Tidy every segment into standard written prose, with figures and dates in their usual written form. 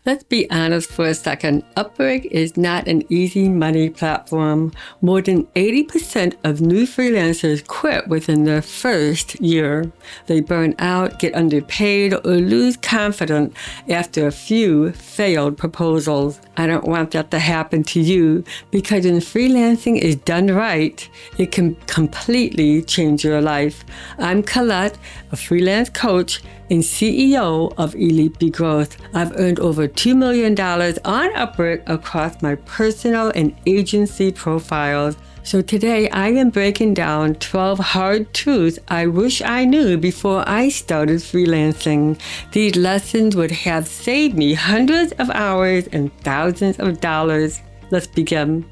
Let's be honest for a second. Upwork is not an easy money platform. More than 80% of new freelancers quit within their first year. They burn out, get underpaid, or lose confidence after a few failed proposals. I don't want that to happen to you, because when freelancing is done right, it can completely change your life. I'm Colette, a freelance coach and CEO of ElitebGrowth. I've earned over $2 million on Upwork across my personal and agency profiles. So today I am breaking down 12 hard truths I wish I knew before I started freelancing. These lessons would have saved me hundreds of hours and thousands of dollars. Let's begin.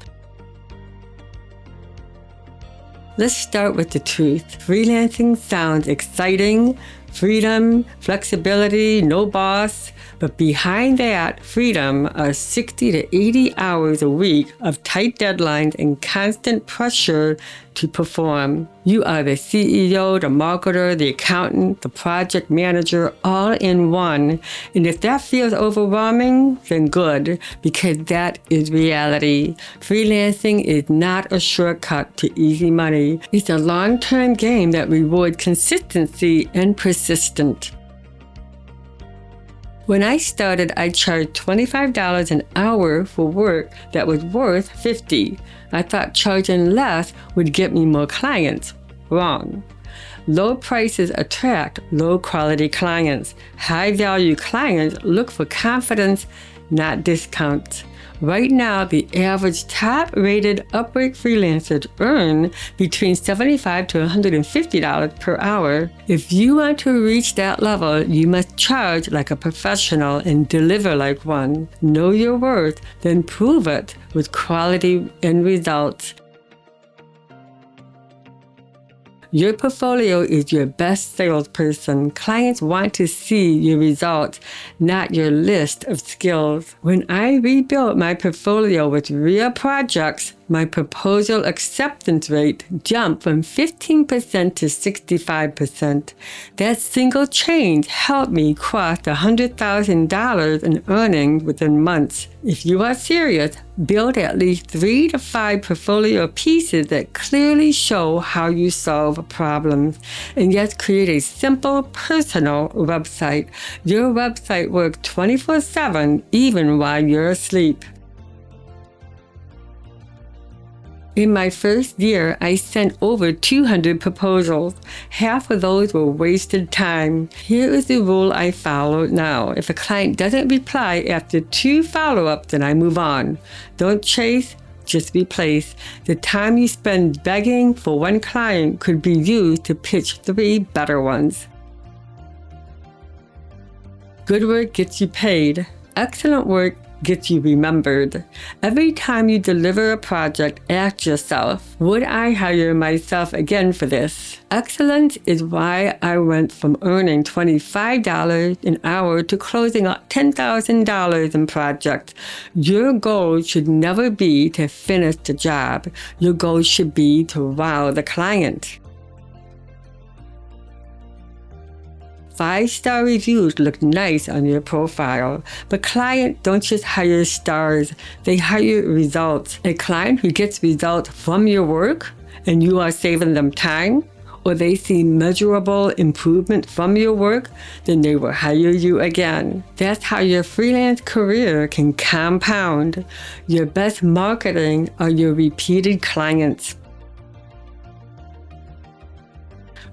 Let's start with the truth. Freelancing sounds exciting. Freedom, flexibility, no boss. But behind that freedom are 60 to 80 hours a week of tight deadlines and constant pressure to perform. You are the CEO, the marketer, the accountant, the project manager, all in one. And if that feels overwhelming, then good, because that is reality. Freelancing is not a shortcut to easy money. It's a long-term game that rewards consistency and persistence. When I started, I charged $25 an hour for work that was worth $50. I thought charging less would get me more clients. Wrong. Low prices attract low-quality clients. High-value clients look for confidence, not discounts. Right now, the average top-rated Upwork freelancers earn between $75 to $150 per hour. If you want to reach that level, you must charge like a professional and deliver like one. Know your worth, then prove it with quality and results. Your portfolio is your best salesperson. Clients want to see your results, not your list of skills. When I rebuilt my portfolio with real projects, my proposal acceptance rate jumped from 15% to 65%. That single change helped me cross $100,000 in earnings within months. If you are serious, build at least 3 to 5 portfolio pieces that clearly show how you solve problems. And yet create a simple, personal website. Your website works 24/7, even while you're asleep. In my first year, I sent over 200 proposals. Half of those were wasted time. Here is the rule I follow now. If a client doesn't reply after 2 follow-ups, then I move on. Don't chase, just replace. The time you spend begging for one client could be used to pitch 3 better ones. Good work gets you paid. Excellent work gets you remembered. Every time you deliver a project, ask yourself, would I hire myself again for this? Excellence is why I went from earning $25 an hour to closing out $10,000 in projects. Your goal should never be to finish the job. Your goal should be to wow the client. 5-star reviews look nice on your profile, but clients don't just hire stars, they hire results. A client who gets results from your work and you are saving them time, or they see measurable improvement from your work, then they will hire you again. That's how your freelance career can compound. Your best marketing are your repeated clients.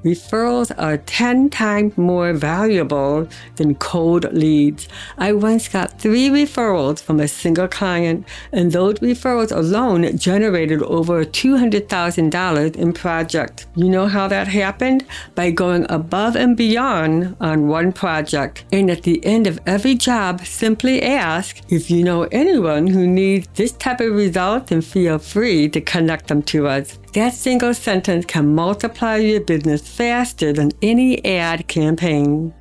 Referrals are 10 times more valuable than cold leads. I once got 3 referrals from a single client, and those referrals alone generated over $200,000 in project. You know how that happened? By going above and beyond on one project. And at the end of every job, simply ask, if you know anyone who needs this type of result, then feel free to connect them to us. That single sentence can multiply your business faster than any ad campaign.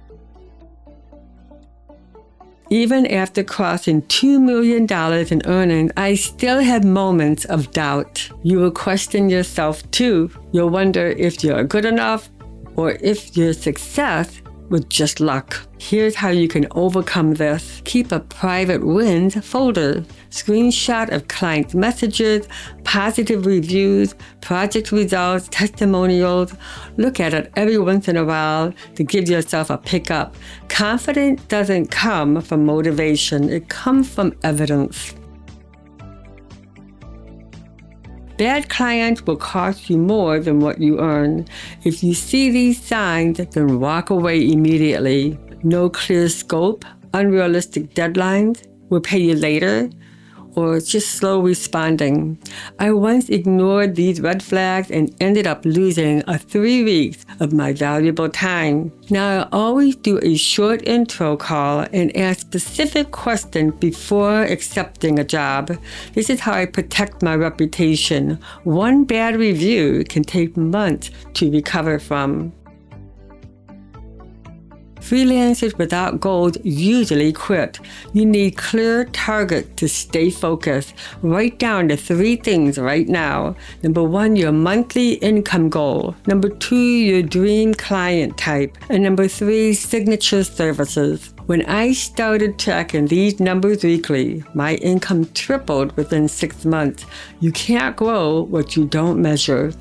Even after crossing $2 million in earnings, I still have moments of doubt. You will question yourself too. You'll wonder if you're good enough or if your success with just luck. Here's how you can overcome this. Keep a private wins folder. Screenshot of client messages, positive reviews, project results, testimonials. Look at it every once in a while to give yourself a pickup. Confidence doesn't come from motivation. It comes from evidence. Bad clients will cost you more than what you earn. If you see these signs, then walk away immediately. No clear scope, unrealistic deadlines, we'll pay you later, or just slow responding. I once ignored these red flags and ended up losing 3 weeks of my valuable time. Now I always do a short intro call and ask specific questions before accepting a job. This is how I protect my reputation. One bad review can take months to recover from. Freelancers without goals usually quit. You need clear targets to stay focused. Write down the 3 things right now. Number 1, your monthly income goal. Number 2, your dream client type. And number 3, signature services. When I started tracking these numbers weekly, my income tripled within 6 months. You can't grow what you don't measure.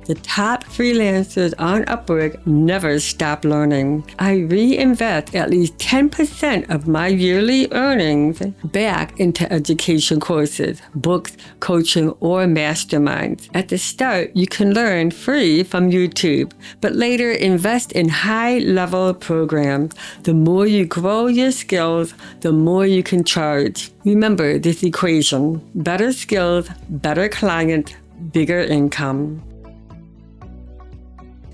The top freelancers on Upwork never stop learning. I reinvest at least 10% of my yearly earnings back into education courses, books, coaching, or masterminds. At the start, you can learn free from YouTube, but later invest in high-level programs. The more you grow your skills, the more you can charge. Remember this equation: better skills, better client, bigger income.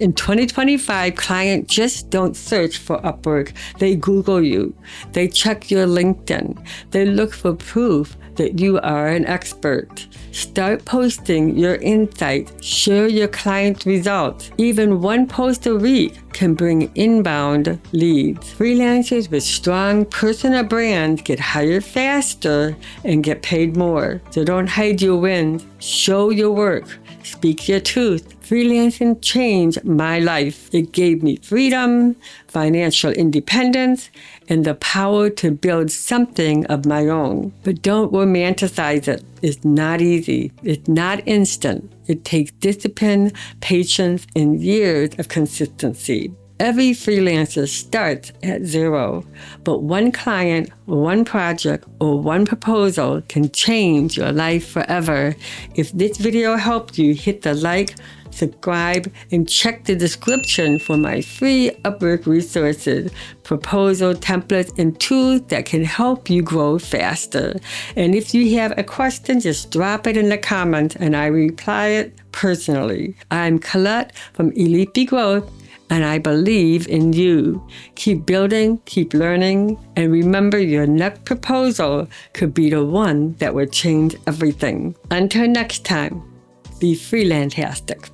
In 2025, clients just don't search for Upwork. They Google you. They check your LinkedIn. They look for proof that you are an expert. Start posting your insights. Share your client results. Even one post a week can bring inbound leads. Freelancers with strong personal brands get hired faster and get paid more. So don't hide your wins. Show your work. Speak your truth. Freelancing changed my life. It gave me freedom, financial independence, and the power to build something of my own. But don't romanticize it. It's not easy. It's not instant. It takes discipline, patience, and years of consistency. Every freelancer starts at 0, but one client, one project, or one proposal can change your life forever. If this video helped you, hit the like, subscribe, and check the description for my free Upwork resources, proposal templates, and tools that can help you grow faster. And if you have a question, just drop it in the comments and I reply it personally. I'm Colette from ElitebGrowth, and I believe in you. Keep building, keep learning, and remember your next proposal could be the one that will change everything. Until next time, be freelantastic.